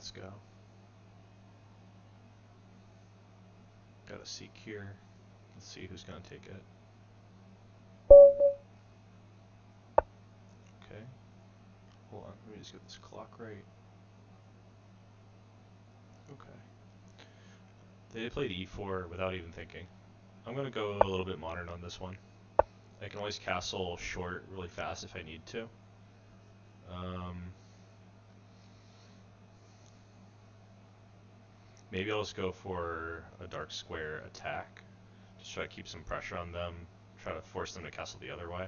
Let's go. Got a seek here. Let's see who's gonna take it. Okay. Hold on, let me just get this clock right. Okay. They played e4 without even thinking. I'm gonna go a little bit modern on this one. I can always castle short really fast if I need to. Maybe I'll just go for a dark square attack. Just try to keep some pressure on them. Try to force them to castle the other way.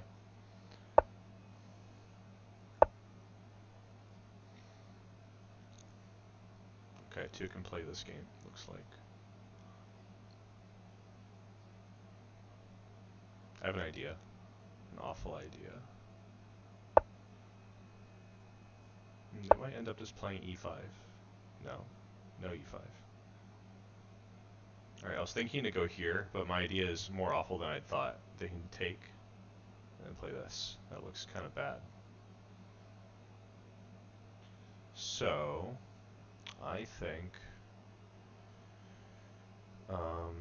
Okay, two can play this game, looks like. I have an idea. An awful idea. They might end up just playing e5. No. No e5. Alright, I was thinking to go here, but my idea is more awful than I thought. They can take and play this. That looks kind of bad. So, I think I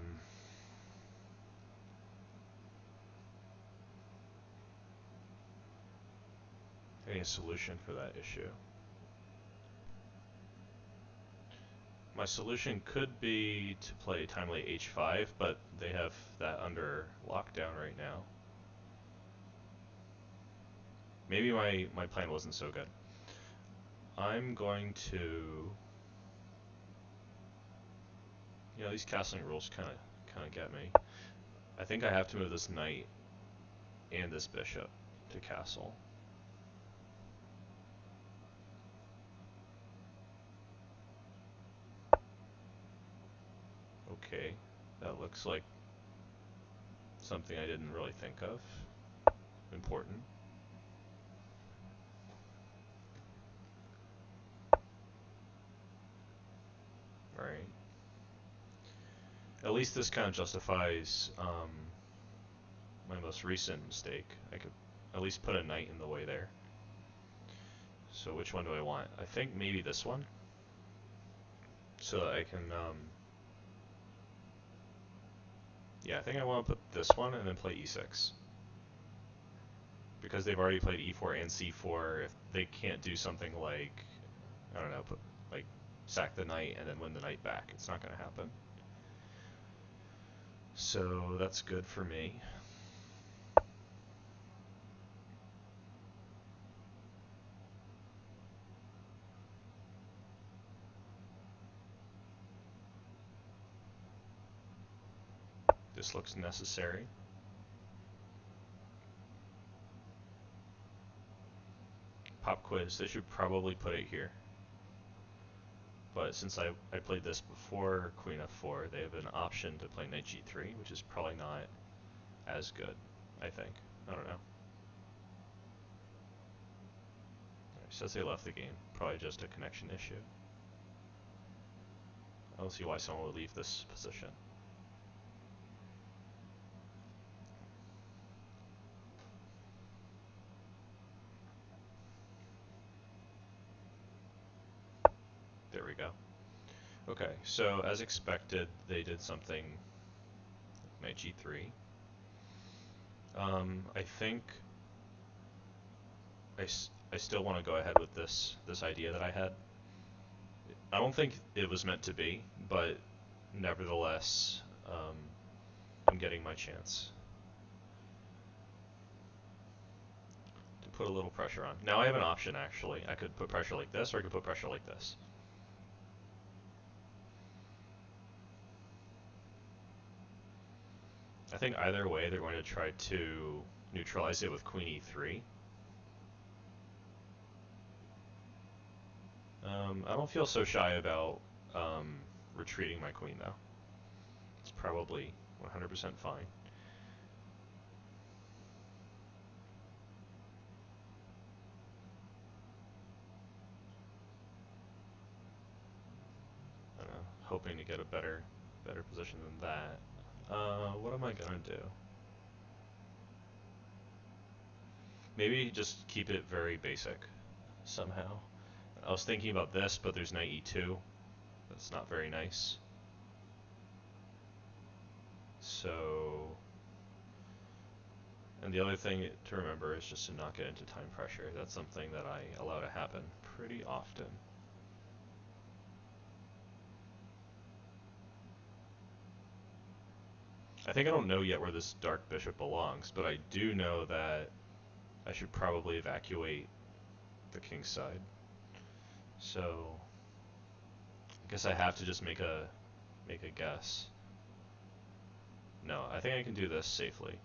need a solution for that issue. My solution could be to play timely h5, but they have that under lockdown right now. Maybe my plan wasn't so good. I'm going to... You know, these castling rules kind of get me. I think I have to move this knight and this bishop to castle. Okay, that looks like something I didn't really think of. Important. Right. At least this kind of justifies my most recent mistake. I could at least put a knight in the way there. So which one do I want? I think maybe this one. So that I can, yeah, I think I want to put this one and then play e6. Because they've already played e4 and c4, if they can't do something like, I don't know, like sack the knight and then win the knight back, it's not going to happen. So that's good for me. This looks necessary. Pop quiz, they should probably put it here. But since I played this before Queen f4, they have an option to play knight g3, which is probably not as good, I think. I don't know. Says they left the game. Probably just a connection issue. I don't see why someone would leave this position. There we go. Okay, so as expected, they did something knight g3. I think I still want to go ahead with this idea that I had. I don't think it was meant to be, but nevertheless, I'm getting my chance to put a little pressure on. Now I have an option, actually. I could put pressure like this, or I could put pressure like this. I think either way, they're going to try to neutralize it with queen e3. I don't feel so shy about retreating my queen, though. It's probably 100% fine. I don't know, hoping to get a better position than that. What am I gonna do? Maybe just keep it very basic somehow. I was thinking about this, but there's knight e2. That's not very nice. So, and the other thing to remember is just to not get into time pressure. That's something that I allow to happen pretty often. I think I don't know yet where this dark bishop belongs, but I do know that I should probably evacuate the king's side. So I guess I have to just make a guess. No, I think I can do this safely.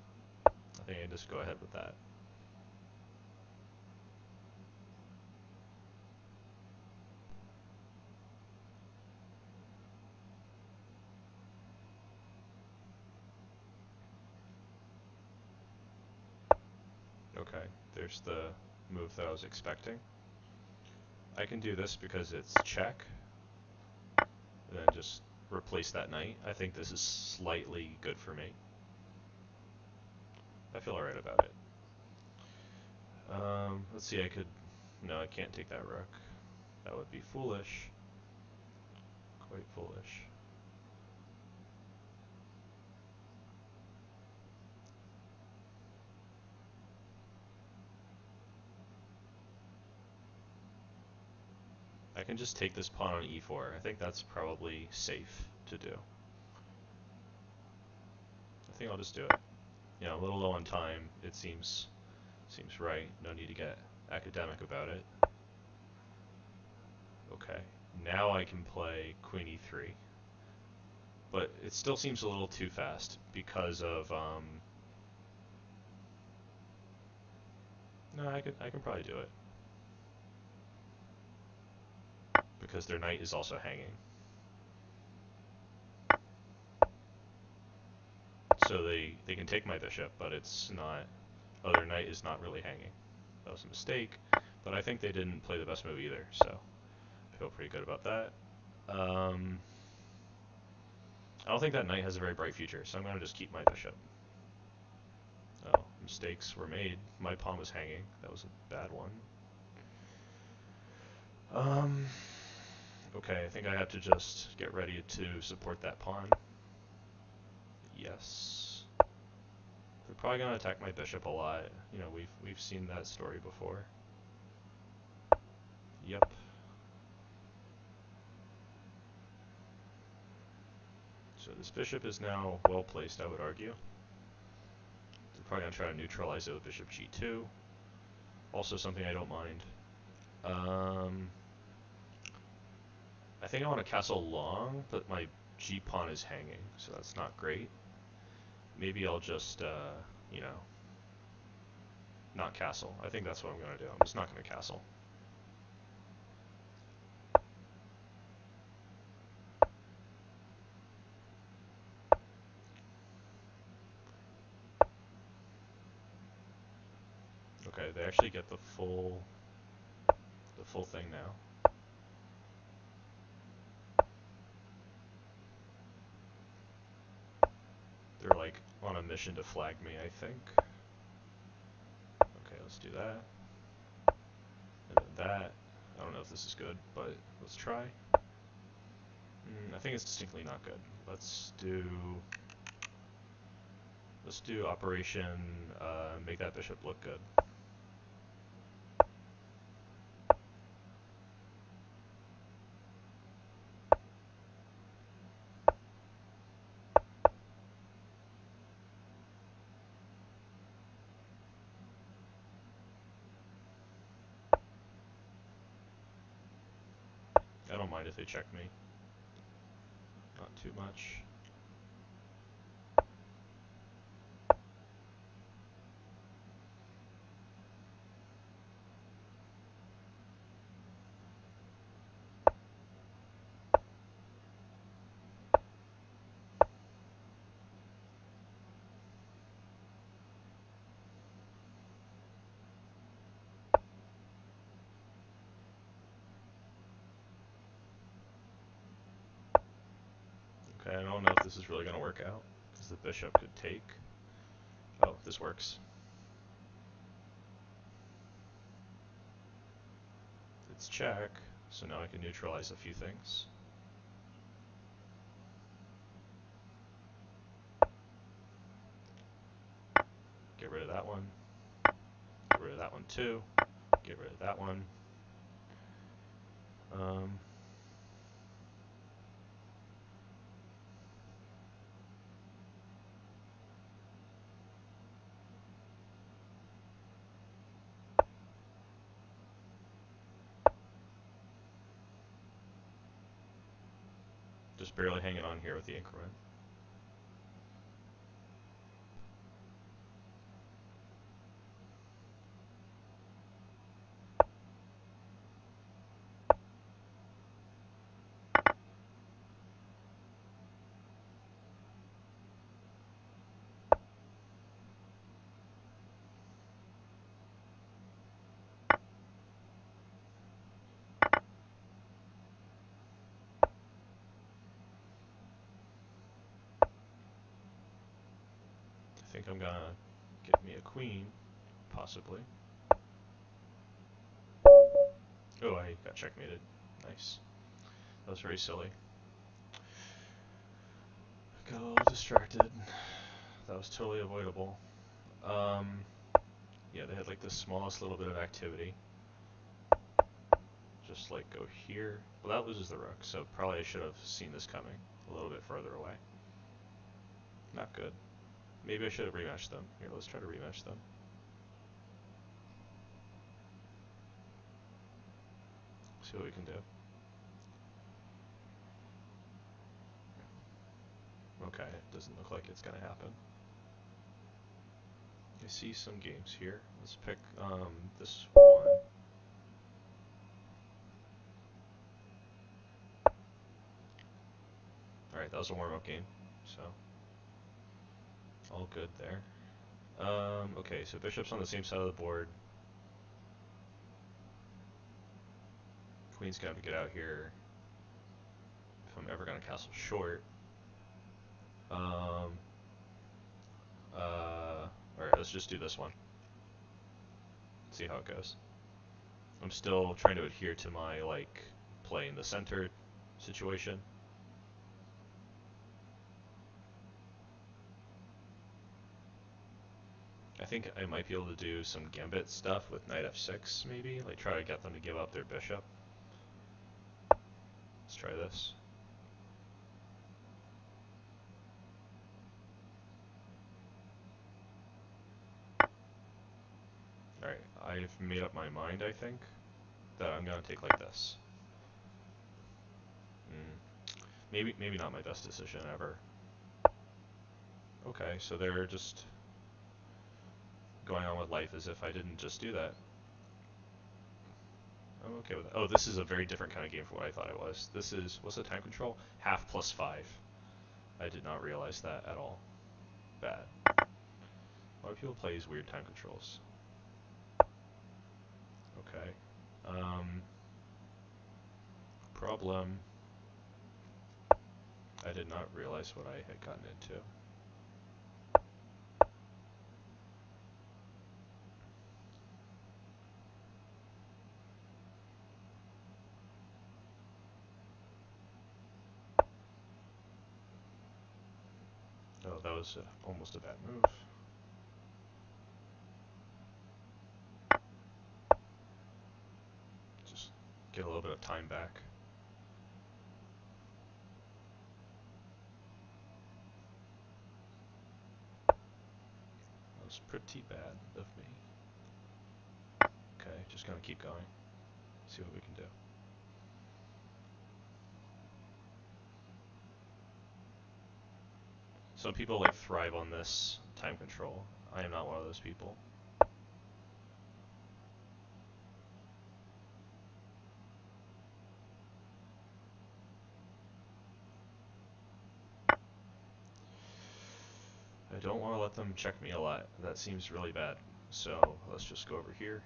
I think I can just go ahead with that. Okay, there's the move that I was expecting. I can do this because it's check, and then just replace that knight. I think this is slightly good for me. I feel alright about it. Let's see, no, I can't take that rook. That would be foolish. Quite foolish. I can just take this pawn on e4. I think that's probably safe to do. I think I'll just do it. You know, a little low on time. It seems right. No need to get academic about it. Okay, now I can play queen e3. But it still seems a little too fast because of no, I can probably do it. Because their knight is also hanging. So they can take my bishop, but it's not, oh, their knight is not really hanging. That was a mistake, but I think they didn't play the best move either, so I feel pretty good about that. I don't think that knight has a very bright future, so I'm going to just keep my bishop. Oh, mistakes were made. My pawn was hanging. That was a bad one. Okay, I think I have to just get ready to support that pawn. Yes. They're probably going to attack my bishop a lot. You know, we've seen that story before. Yep. So this bishop is now well placed, I would argue. They're probably going to try to neutralize it with bishop g2. Also something I don't mind. I think I want to castle long, but my g-pawn is hanging, so that's not great. Maybe I'll just, you know, not castle. I think that's what I'm going to do. I'm just not going to castle. Okay, they actually get the full thing now. They're like on a mission to flag me, I think. Okay, let's do that. And then that. I don't know if this is good, but let's try. I think it's distinctly not good. Let's do operation make that bishop look good. I don't mind if they check me. Not too much. Okay, I don't know if this is really going to work out, because the bishop could take. Oh, this works. Let's check. So now I can neutralize a few things. Get rid of that one. Get rid of that one too. Get rid of that one. Just barely hanging on here with the increment. I think I'm gonna get me a queen, possibly. Oh, I got checkmated. Nice. That was very silly. Got a little distracted. That was totally avoidable. Yeah, they had like the smallest little bit of activity. Just like go here. Well, that loses the rook, so probably I should have seen this coming a little bit further away. Not good. Maybe I should have rematched them. Here, let's try to rematch them. See what we can do. Okay, it doesn't look like it's gonna happen. I see some games here. Let's pick this one. Alright, that was a warm-up game, so all good there. Okay, so bishop's on the same side of the board. Queen's gonna have to get out here if I'm ever gonna castle short. Alright, let's just do this one. See how it goes. I'm still trying to adhere to my, like, play in the center situation. I think I might be able to do some gambit stuff with knight f6, maybe. Like, try to get them to give up their bishop. Let's try this. Alright, I've made up my mind, I think, that I'm gonna take like this. Maybe not my best decision ever. Okay, so they're just going on with life as if I didn't just do that. I'm okay with that. Oh, this is a very different kind of game from what I thought it was. This is, what's the time control? Half plus 5. I did not realize that at all. Bad. A lot of people play these weird time controls. Okay. Problem. I did not realize what I had gotten into. Oh, that was almost a bad move. Just get a little bit of time back. That was pretty bad of me. Okay, just gonna keep going. See what we can do. Some people like thrive on this time control. I am not one of those people. I don't want to let them check me a lot. That seems really bad. So let's just go over here.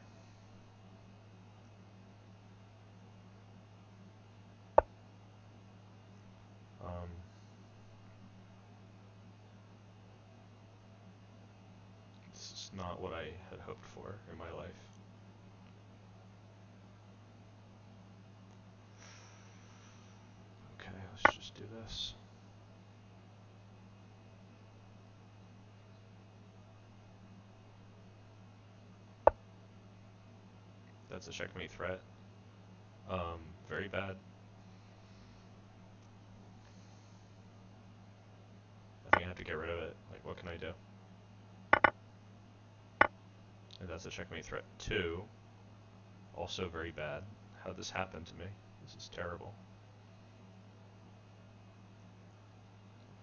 This is not what I had hoped for in my life. That's a checkmate threat. Very bad. I think I have to get rid of it. Like, what can I do? And that's a checkmate threat 2. Also very bad. How'd this happen to me? This is terrible.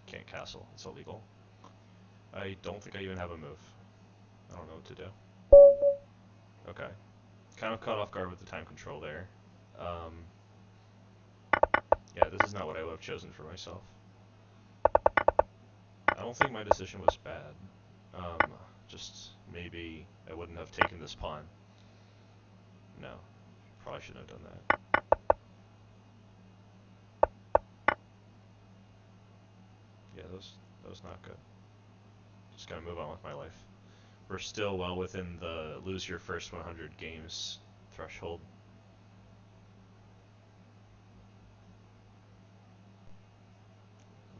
Can't castle. It's illegal. I don't think I even have a move. I don't know what to do. Okay. Kind of caught off guard with the time control there. Um, yeah, this is not what I would have chosen for myself. I don't think my decision was bad. Just maybe I wouldn't have taken this pawn. No, probably shouldn't have done that. Yeah, that was not good. Just gotta move on with my life. We're still well within the lose your first 100 games threshold.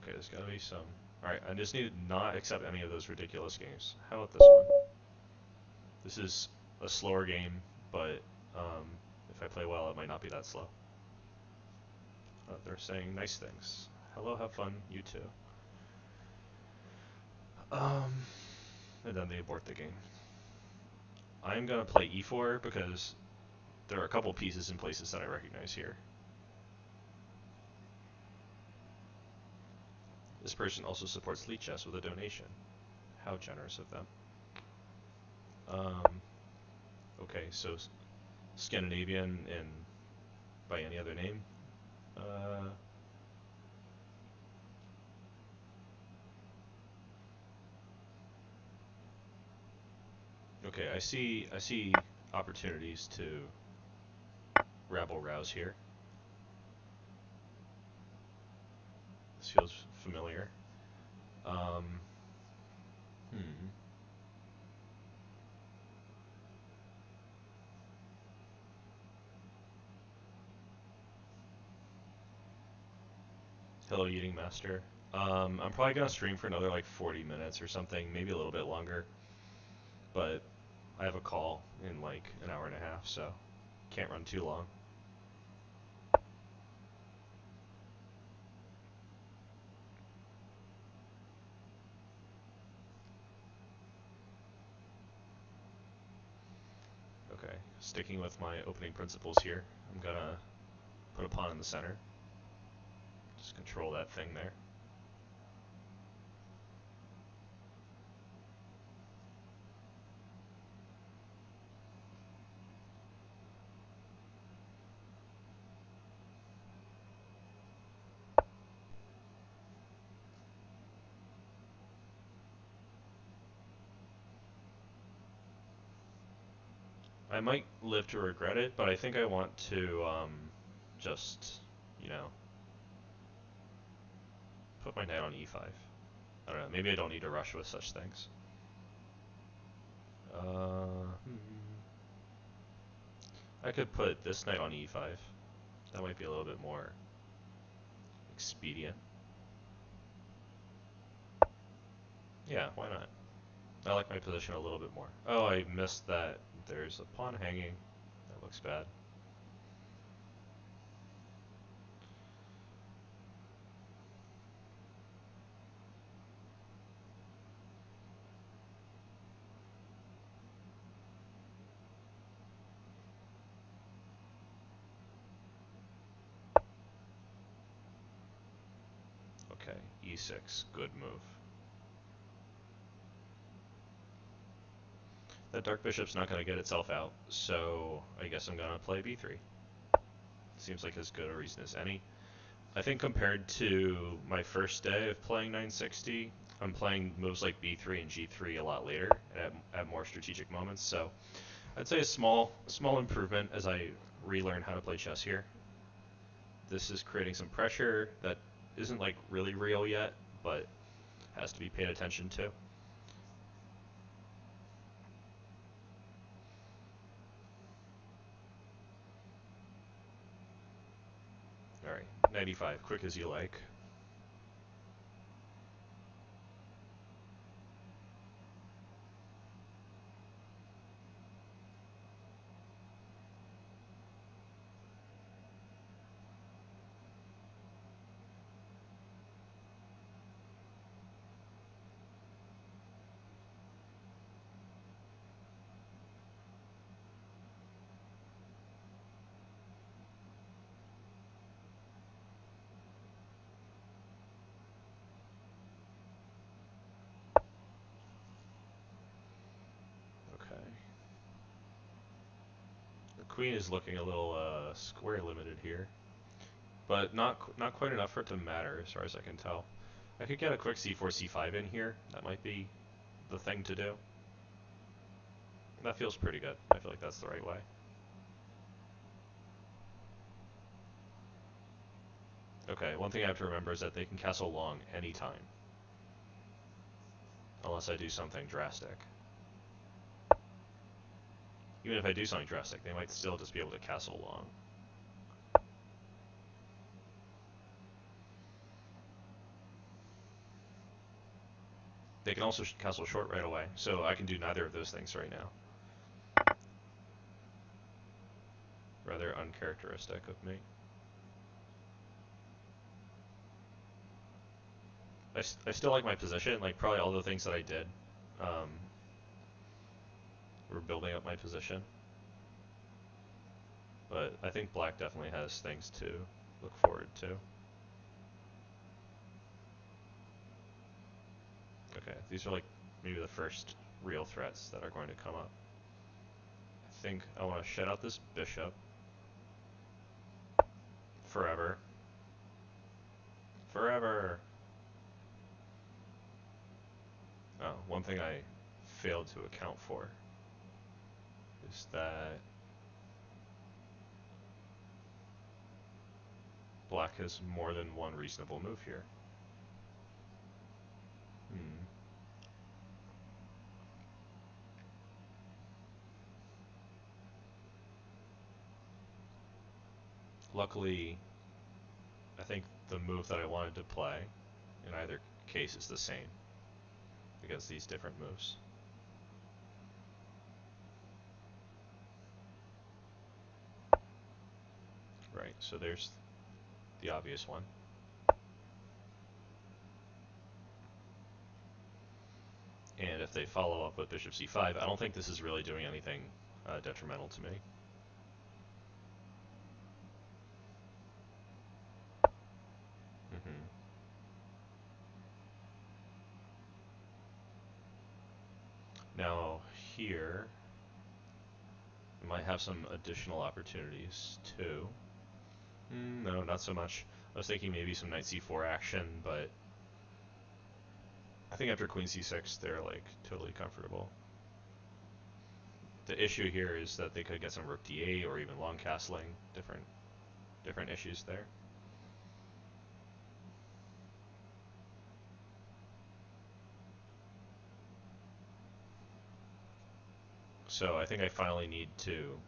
Okay, there's gotta be some. Alright, I just need to not accept any of those ridiculous games. How about this one? This is a slower game, but if I play well, it might not be that slow. They're saying nice things. Hello, have fun, you too. And then they abort the game. I'm gonna play e4 because there are a couple pieces and places that I recognize here. This person also supports Lichess with a donation. How generous of them. Okay, so Scandinavian and by any other name. Okay, I see opportunities to rabble rouse here. This feels familiar. Hello, Eating Master. I'm probably gonna stream for another like 40 minutes or something, maybe a little bit longer. But I have a call in like an hour and a half, so can't run too long. Okay, sticking with my opening principles here, I'm gonna put a pawn in the center. Just control that thing there. I might live to regret it, but I think I want to just, you know, put my knight on e5. I don't know, maybe I don't need to rush with such things. I could put this knight on e5. That might be a little bit more expedient. Yeah, why not? I like my position a little bit more. Oh, I missed that. There's a pawn hanging. That looks bad. Okay, e6, good move. That dark bishop's not going to get itself out, so I guess I'm going to play b3. Seems like as good a reason as any. I think compared to my first day of playing 960, I'm playing moves like b3 and g3 a lot later and at more strategic moments, so I'd say a small improvement as I relearn how to play chess here. This is creating some pressure that isn't like really real yet, but has to be paid attention to. Alright, 95, quick as you like. queen is looking a little square limited here, but not quite enough for it to matter as far as I can tell. I could get a quick c4, c5 in here. That might be the thing to do. That feels pretty good. I feel like that's the right way. Okay, one thing I have to remember is that they can castle long anytime. Unless I do something drastic. Even if I do something drastic, they might still just be able to castle long. They can also castle short right away, so I can do neither of those things right now. Rather uncharacteristic of me. I still like my position, like probably all the things that I did were building up my position. But I think black definitely has things to look forward to. Okay, these are like maybe the first real threats that are going to come up. I think I want to shut out this bishop. Forever. Forever! Oh, one thing I failed to account for is that black has more than one reasonable move here. Luckily, I think the move that I wanted to play in either case is the same because these different moves. Right, so there's the obvious one. And if they follow up with bishop c5, I don't think this is really doing anything detrimental to me. Now here, we might have some additional opportunities too. No, not so much. I was thinking maybe some knight c4 action, but I think after queen c6, they're like totally comfortable. The issue here is that they could get some rook d8 or even long castling, different issues there. So I think I finally need to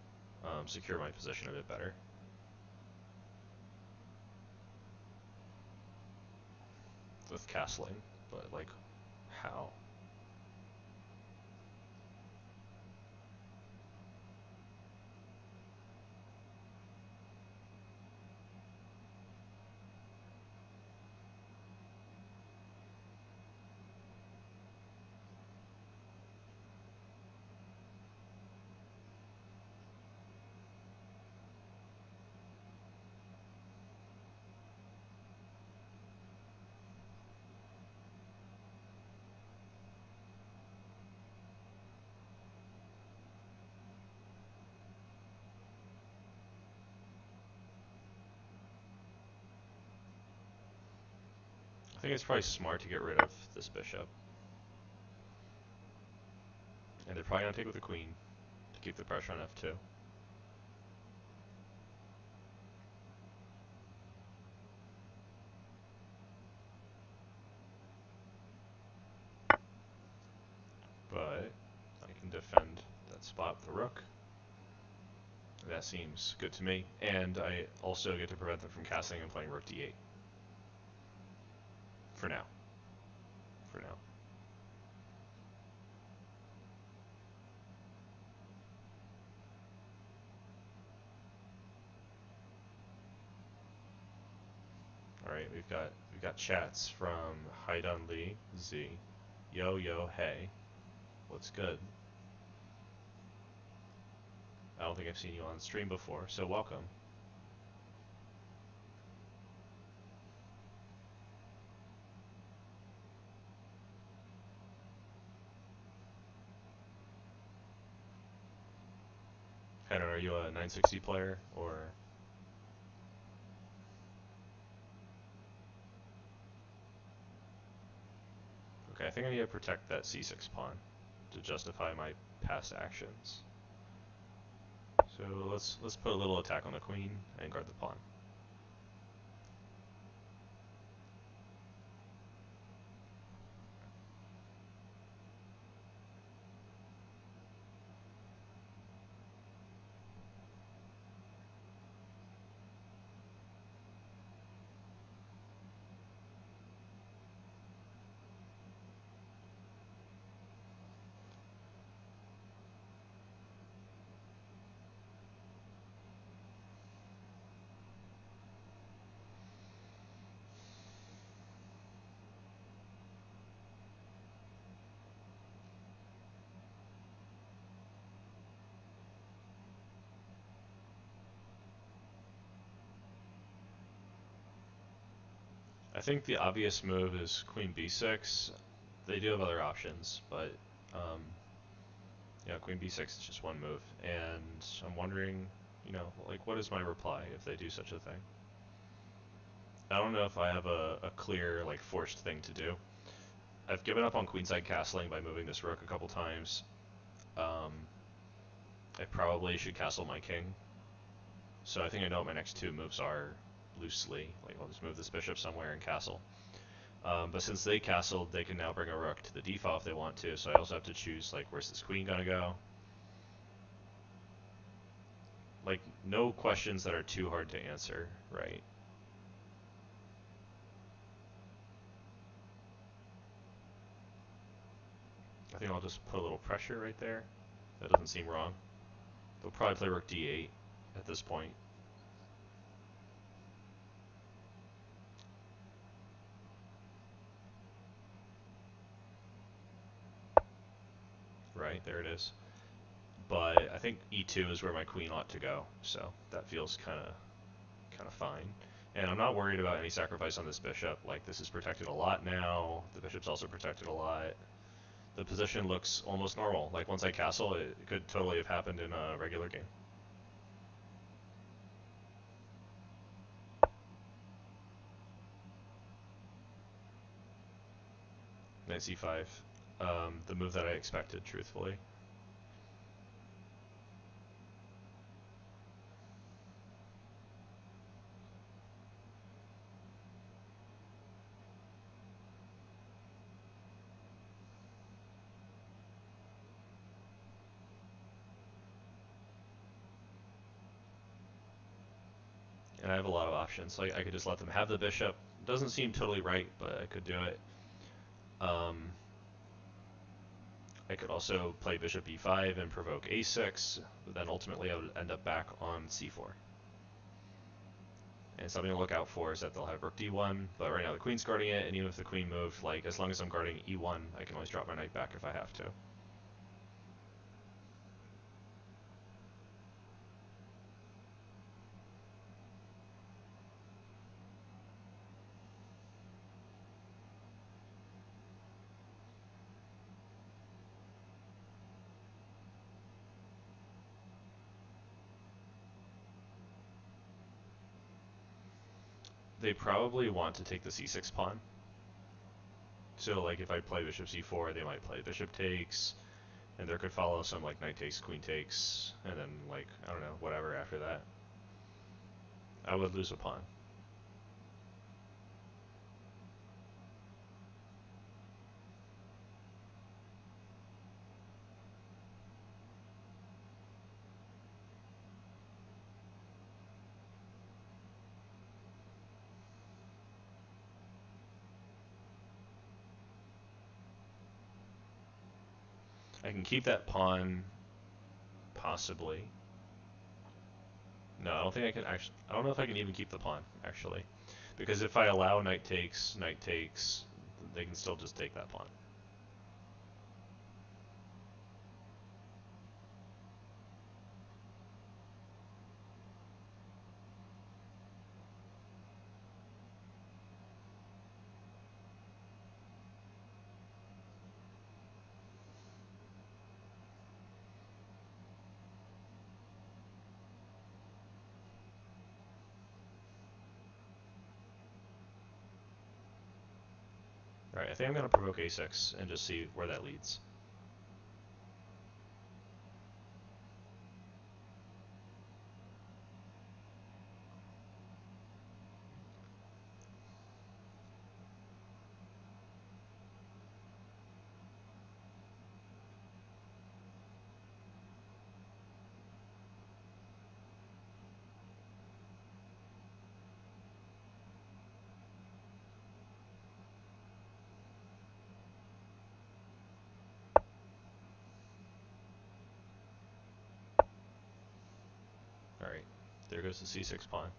secure my position a bit better. With castling, but like, how? I think it's probably smart to get rid of this bishop. And they're probably going to take with the queen to keep the pressure on f2. But I can defend that spot with the rook. That seems good to me. And I also get to prevent them from castling and playing rook d8. For now. For now. Alright, we've got chats from Haidun Lee, Z. Yo, yo, hey. What's good? I don't think I've seen you on stream before, so welcome. Henry, are you a 960 player or? Okay, I think I need to protect that c6 pawn to justify my past actions. So let's put a little attack on the queen and guard the pawn. I think the obvious move is queen b6. They do have other options, but um, yeah, queen b6 is just one move, and I'm wondering, like, what is my reply if they do such a thing? I don't know if I have a clear, like, forced thing to do. I've given up on queenside castling by moving this rook a couple times. Um, I probably should castle my king. So I think I know what my next two moves are loosely. Like, I'll just move this bishop somewhere and castle. But since they castled, they can now bring a rook to the d file if they want to, so I also have to choose, like, where's this queen gonna go? Like, no questions that are too hard to answer, right? I think I'll just put a little pressure right there. That doesn't seem wrong. They'll probably play rook d8 at this point. Right, there it is. But I think e2 is where my queen ought to go, so that feels kind of fine. And I'm not worried about any sacrifice on this bishop. Like, this is protected a lot now. The bishop's also protected a lot. The position looks almost normal. Like, once I castle, it could totally have happened in a regular game. Knight c5. The move that I expected, truthfully. And I have a lot of options. Like, I could just let them have the bishop. Doesn't seem totally right, but I could do it. I could also play bishop e5 and provoke a6, but then ultimately I would end up back on c4. And something to look out for is that they'll have rook d1, but right now the queen's guarding it, and even if the queen moved, like, as long as I'm guarding e1, I can always drop my knight back if I have to. They probably want to take the c6 pawn. So, like, if I play bishop c4, they might play bishop takes, and there could follow some, like, knight takes, queen takes, and then, like, I don't know, whatever after that. I would lose a pawn. I can keep that pawn, possibly. No, I don't think I can actually. I don't know if I can even keep the pawn, actually. Because if I allow knight takes, they can still just take that pawn. Alright, I think I'm going to provoke a6 and just see where that leads. Alright, there goes the c6 pawn.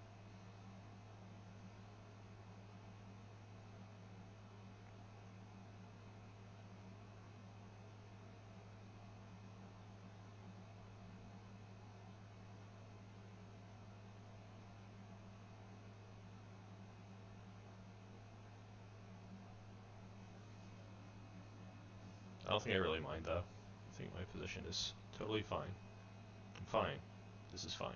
I don't think I really mind though. I think my position is totally fine. I'm fine. This is fine.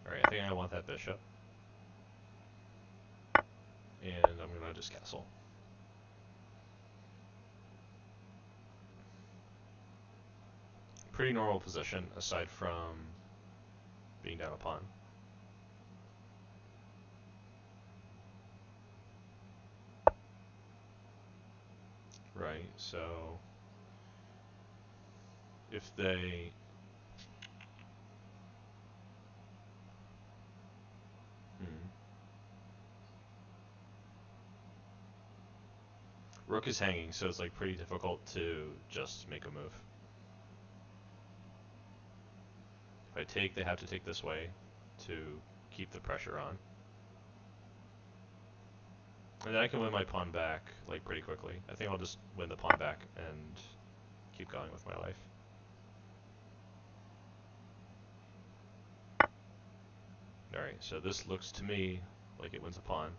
Alright, I think I want that bishop. And I'm gonna just castle. Pretty normal position, aside from being down a pawn. Right, so if they... Rook is hanging, so it's like pretty difficult to just make a move. If I take, they have to take this way to keep the pressure on. And then I can win my pawn back, like, pretty quickly. I think I'll just win the pawn back and keep going with my life. Alright, so this looks to me like it wins a pawn.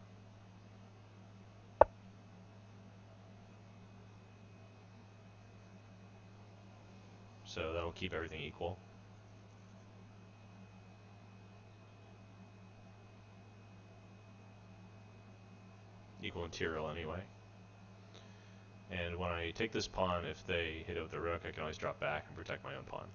So that'll keep everything equal. Equal material anyway. And when I take this pawn, if they hit it with the rook, I can always drop back and protect my own pawn.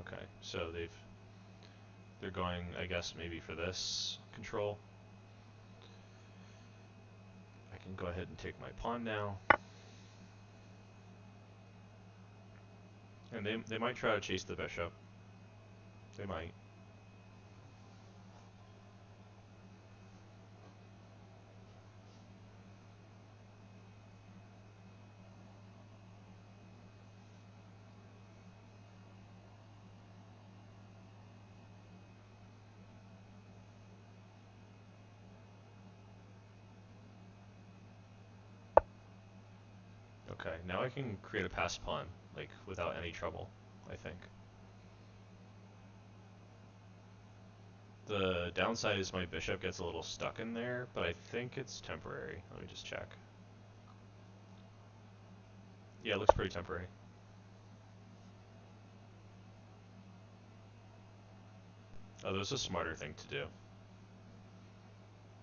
Okay, so they're going, I guess, maybe for this control. I can go ahead and take my pawn now. And they might try to chase the bishop. They might. Okay, now I can create a pass pawn, like, without any trouble, I think. The downside is my bishop gets a little stuck in there, but I think it's temporary. Let me just check. Yeah, it looks pretty temporary. Oh, there's a smarter thing to do.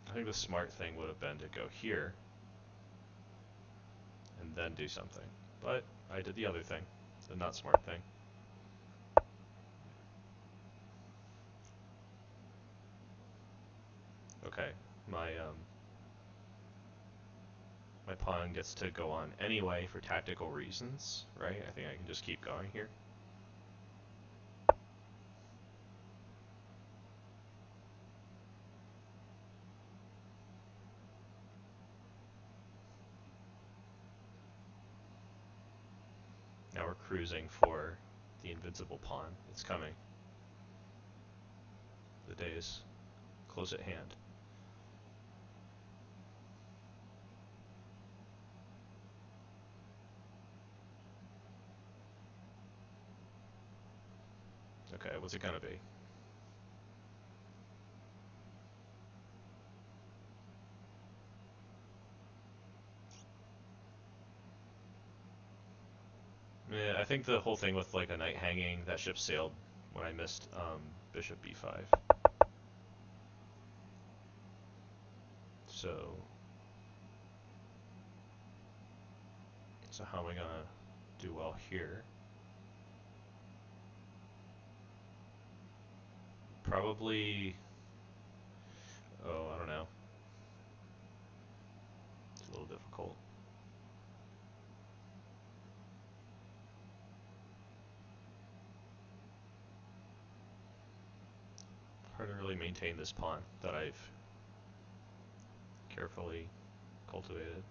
I think the smart thing would have been to go here and then do something. But I did the other thing, the not smart thing. Okay, my pawn gets to go on anyway for tactical reasons, right? I think I can just keep going here. or cruising for the invincible pawn. It's coming. The day is close at hand. Okay, what's it gonna be? Yeah, I think the whole thing with like a knight hanging, that ship sailed when I missed bishop b5. So how am I gonna do well here? Probably, oh, I don't know. It's a little difficult. Hard to really maintain this pawn that I've carefully cultivated.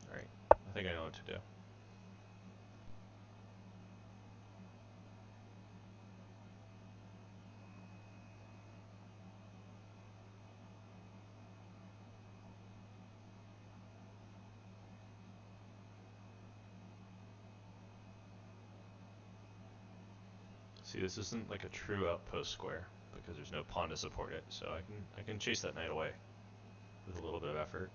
Alright, I think I know what to do. See, this isn't like a true outpost square because there's no pawn to support it, so I can chase that knight away with a little bit of effort.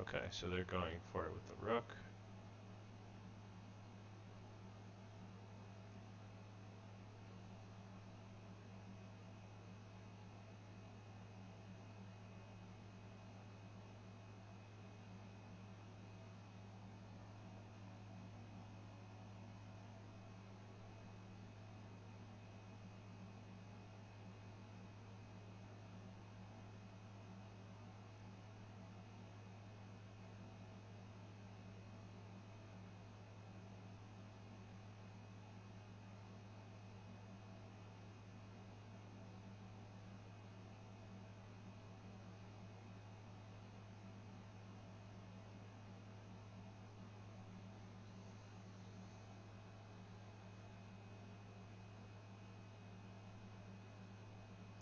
Okay, so they're going for it with the rook.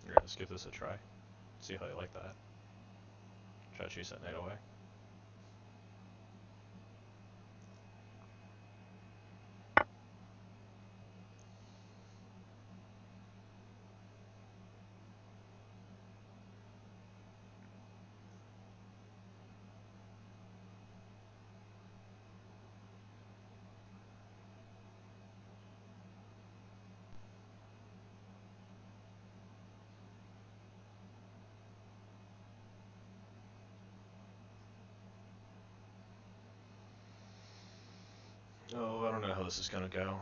Alright, let's give this a try. See how they like that. Try to chase that knight away. Oh, I don't know how this is gonna go.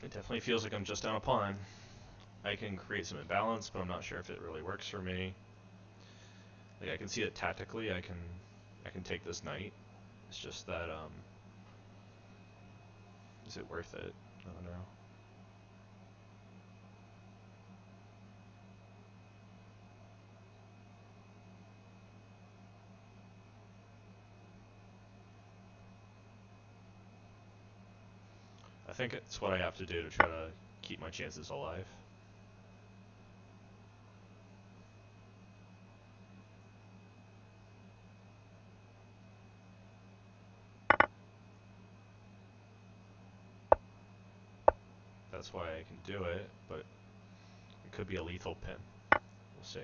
It definitely feels like I'm just down a pawn. I can create some imbalance, but I'm not sure if it really works for me. Like I can see that tactically I can take this knight. It's just that is it worth it? I don't know. I think it's what I have to do to try to keep my chances alive. that's why I can do it, but it could be a lethal pin. We'll see.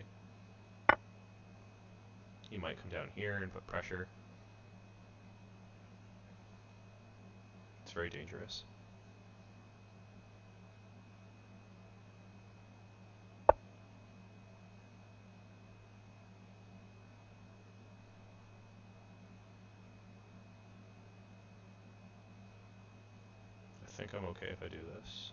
He might come down here and put pressure. It's very dangerous. I think I'm okay if I do this.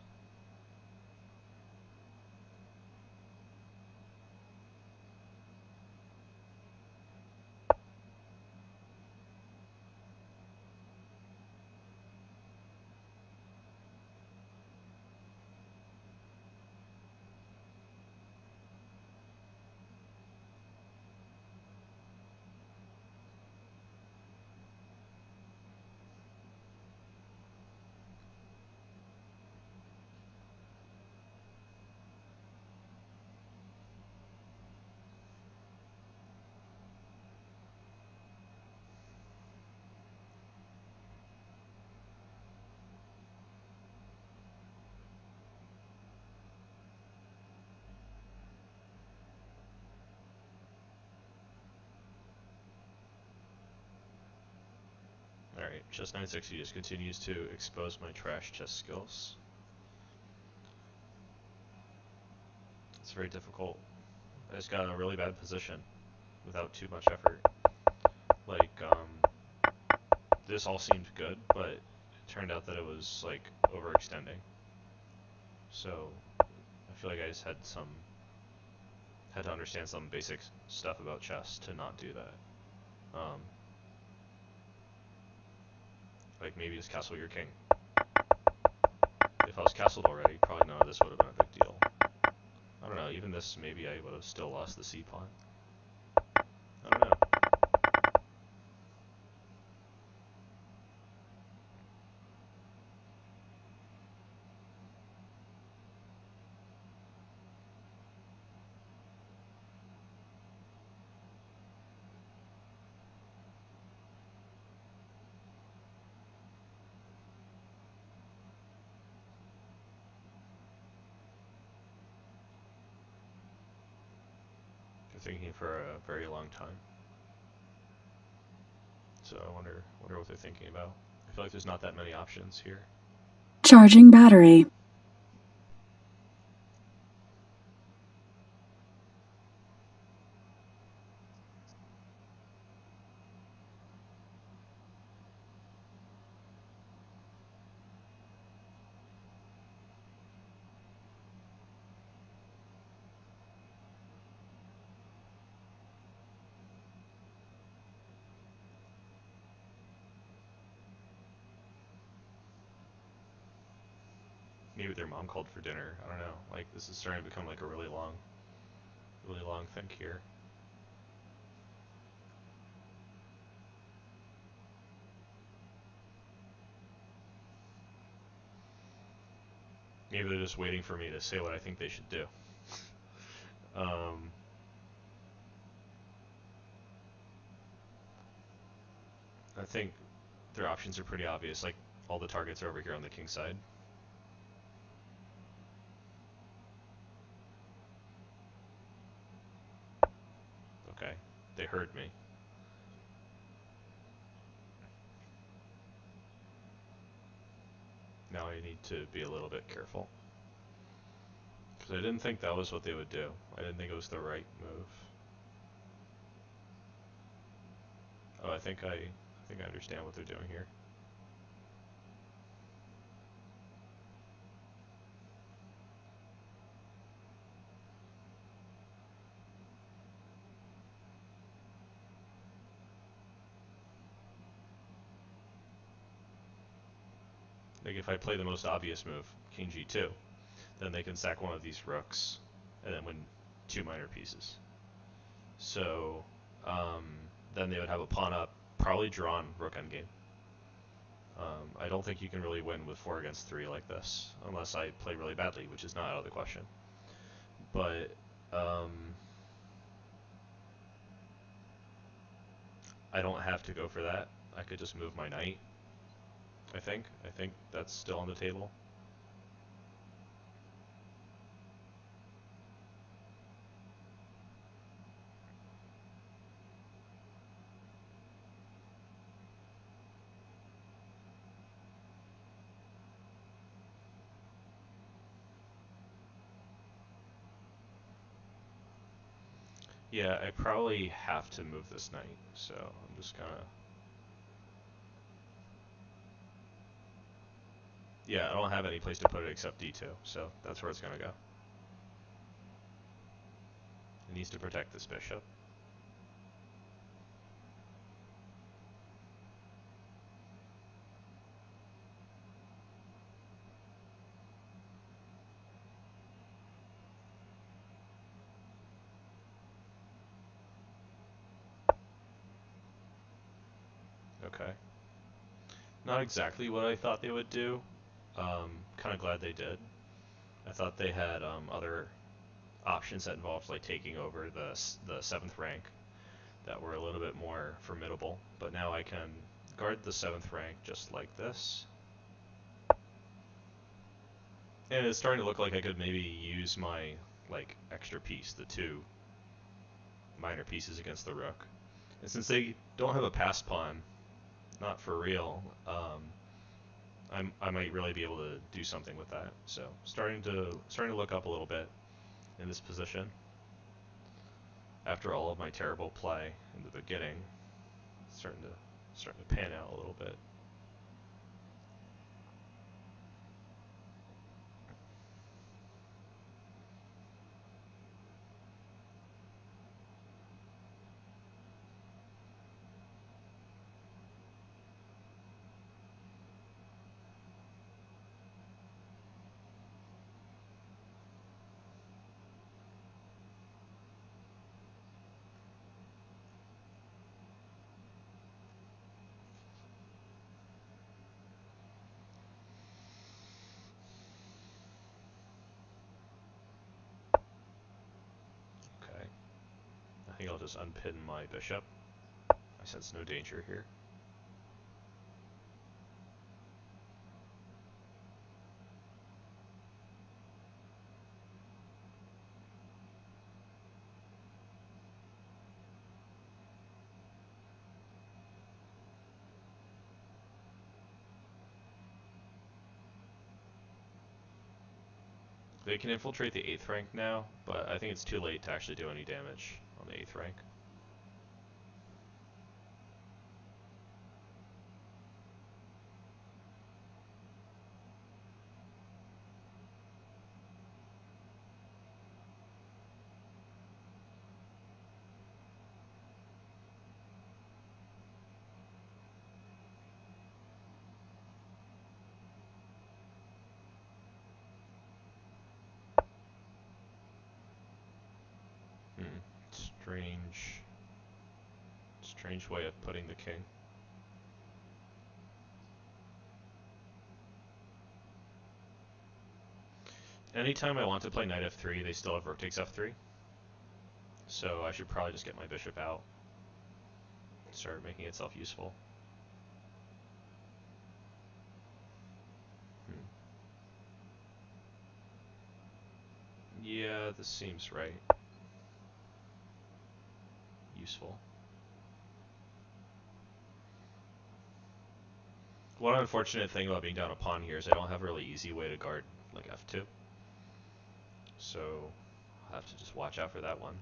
Alright, chess 960 just continues to expose my trash chess skills. It's very difficult. I just got in a really bad position without too much effort. Like, this all seemed good, but it turned out that it was, like, overextending. So, I feel like I just had to understand some basic stuff about chess to not do that. Like, maybe just castle your king. If I was castled already, probably none of this would have been a big deal. I don't know, even this, maybe I would have still lost the c-pawn. I don't know. Been thinking for a very long time. So I wonder what they're thinking about. I feel like there's not that many options here. Charging battery. Maybe their mom called for dinner. I don't know. Like, this is starting to become like a really long thing here. Maybe they're just waiting for me to say what I think they should do. I think their options are pretty obvious. Like, all the targets are over here on the king side. Okay, they heard me. Now I need to be a little bit careful. Because I didn't think that was what they would do. I didn't think it was the right move. Oh, I think I understand what they're doing here. Like, if I play the most obvious move, king g2, then they can sack one of these rooks and then win 2 minor pieces. So, then they would have a pawn up, probably drawn rook endgame. I don't think you can really win with 4 against 3 like this, unless I play really badly, which is not out of the question. But, I don't have to go for that. I could just move my knight, I think. I think that's still on the table. Yeah, I probably have to move this knight, so I'm just gonna... Yeah, I don't have any place to put it except D2, so that's where it's gonna go. It needs to protect this bishop. Okay. Not exactly what I thought they would do. Kind of glad they did. I thought they had other options that involved like taking over the 7th rank that were a little bit more formidable. But now I can guard the 7th rank just like this. And it's starting to look like I could maybe use my like extra piece, the 2 minor pieces against the rook. And since they don't have a pass pawn, not for real, I might really be able to do something with that. So starting to look up a little bit in this position. After all of my terrible play in the beginning, starting to pan out a little bit. Okay. I think I'll just unpin my bishop. I sense no danger here. They can infiltrate the 8th rank now, but I think it's too late to actually do any damage on the 8th rank. Strange way of putting the king. Anytime I want to play knight f3, they still have rook takes f3. So I should probably just get my bishop out. Start making itself useful. Yeah, this seems right. Useful. One unfortunate thing about being down a pawn here is I don't have a really easy way to guard like f2. So I'll have to just watch out for that one.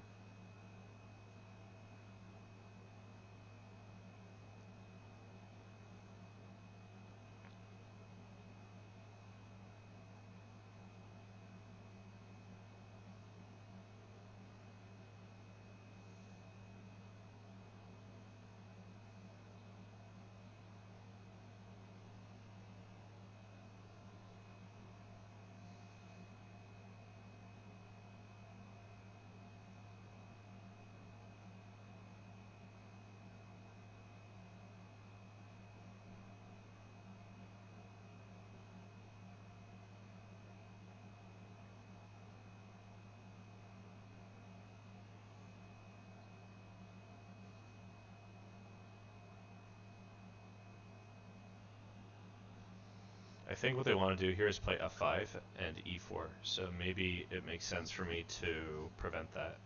I think what they want to do here is play f5 and e4, so maybe it makes sense for me to prevent that.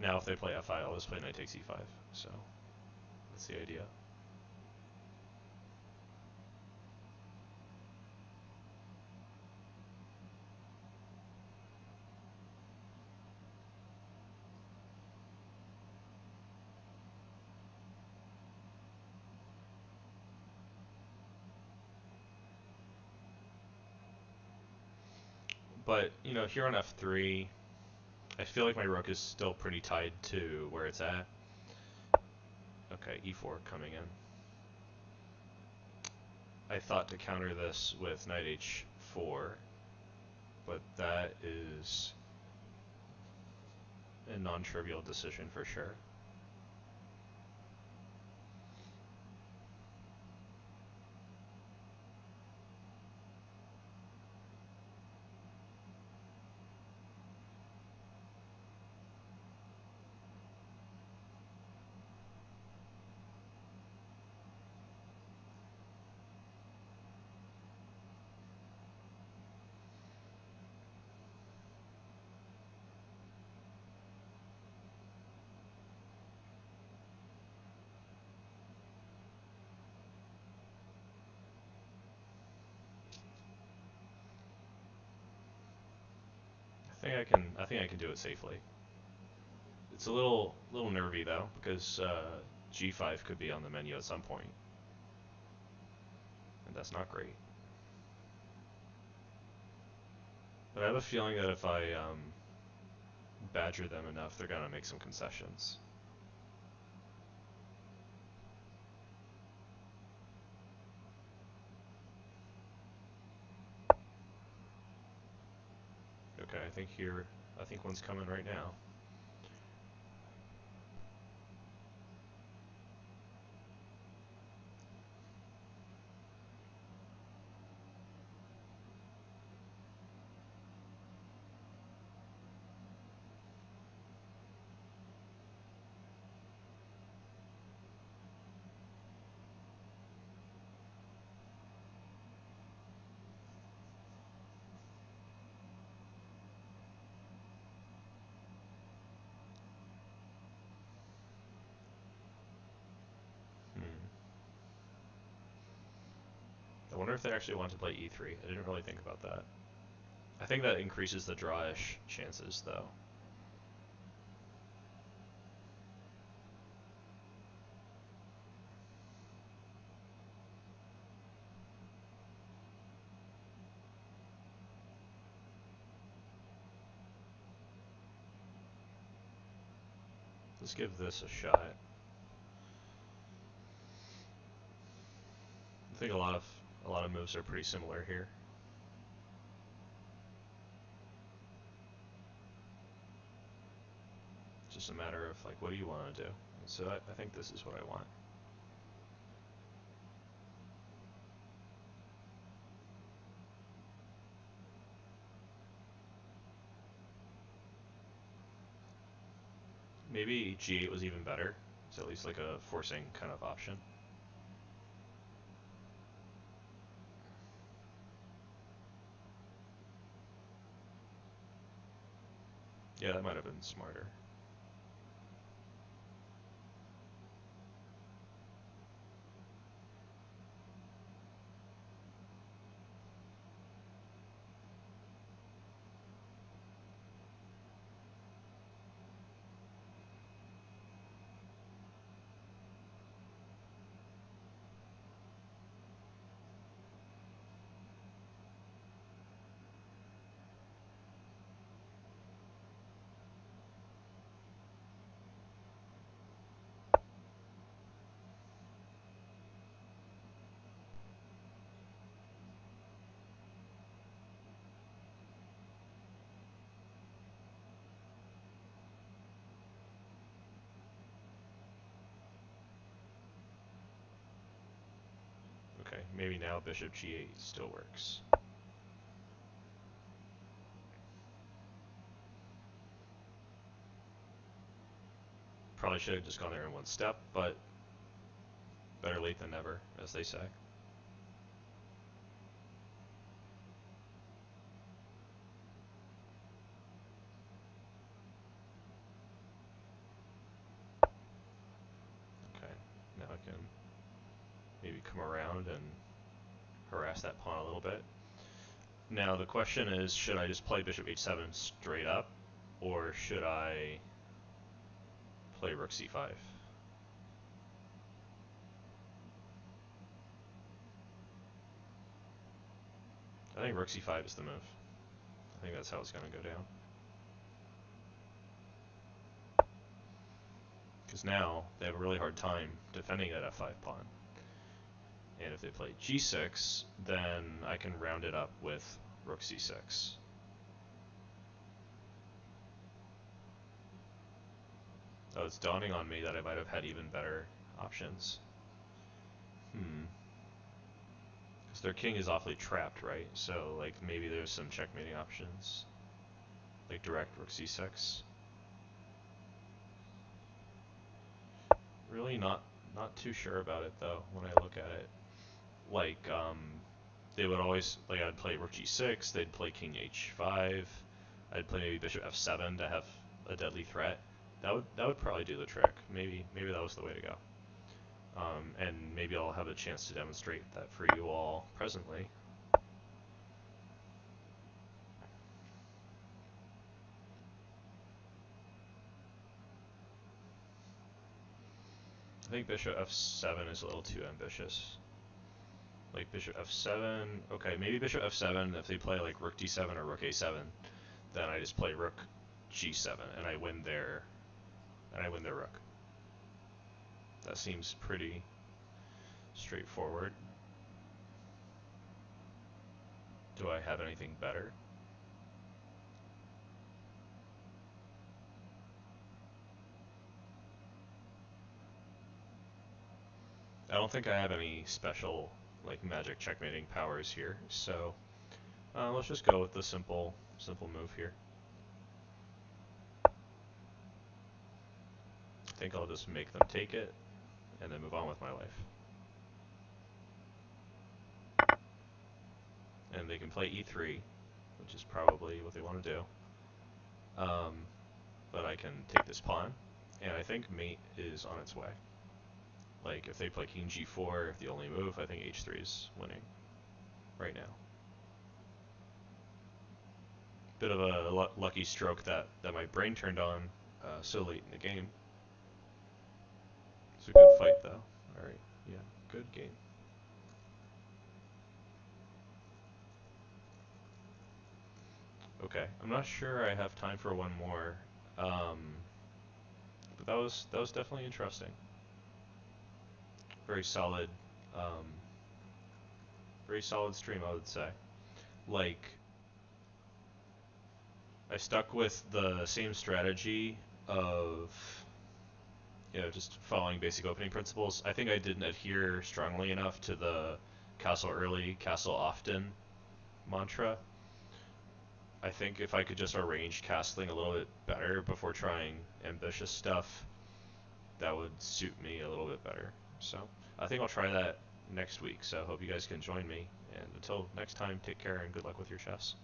Now if they play f5, I'll just play knight takes e5, so that's the idea. But, you know, here on f3, I feel like my rook is still pretty tied to where it's at. Okay, e4 coming in. I thought to counter this with knight h4, but that is a non-trivial decision for sure. I think I can do it safely. It's a little nervy though, because g5 could be on the menu at some point, and that's not great. But I have a feeling that if I badger them enough, they're gonna make some concessions. Okay, I think one's coming right now. I wonder if they actually want to play e3. I didn't really think about that. I think that increases the drawish chances, though. Let's give this a shot. I think a lot of moves are pretty similar here. It's just a matter of like, what do you want to do? And so I think this is what I want. Maybe g8 was even better. It's at least like a forcing kind of option. Yeah, that might have been smarter. Okay, maybe now bishop g8 still works. Probably should have just gone there in one step, but better late than never, as they say. Okay, now I can maybe come around and harass that pawn a little bit. Now the question is, should I just play bishop h7 straight up, or should I play rook c5? I think rook c5 is the move. think that's how it's going to go down. Because now they have a really hard time defending that f5 pawn. And if they play g6, then I can round it up with rook c6. Oh, it's dawning on me that I might have had even better options. Because their king is awfully trapped, right? So, like, maybe there's some checkmating options. Like direct rook c6. Really not too sure about it, though, when I look at it. Like, they would always, like, I'd play rook g6, they'd play king h5, I'd play maybe bishop f7 to have a deadly threat. That would probably do the trick. Maybe that was the way to go. And maybe I'll have a chance to demonstrate that for you all presently. I think bishop f7 is a little too ambitious. Like bishop f7, okay, maybe bishop f7 if they play like rook d7 or rook a7, then I just play rook g7 and I win their rook. That seems pretty straightforward. Do I have anything better? I don't think I have any special like magic checkmating powers here, so let's just go with the simple move here. I think I'll just make them take it and then move on with my life. And they can play e3, which is probably what they want to do. But I can take this pawn, and I think mate is on its way. Like, if they play king g4, if the only move, I think h3 is winning right now. Bit of a lucky stroke that my brain turned on so late in the game. It's a good fight, though. Alright, yeah, good game. Okay, I'm not sure I have time for one more, but that was definitely interesting. Very solid stream, I would say. Like, I stuck with the same strategy of, just following basic opening principles. I think I didn't adhere strongly enough to the castle early, castle often mantra. I think if I could just arrange castling a little bit better before trying ambitious stuff, that would suit me a little bit better. So I think I'll try that next week. So I hope you guys can join me. And until next time, take care and good luck with your chess.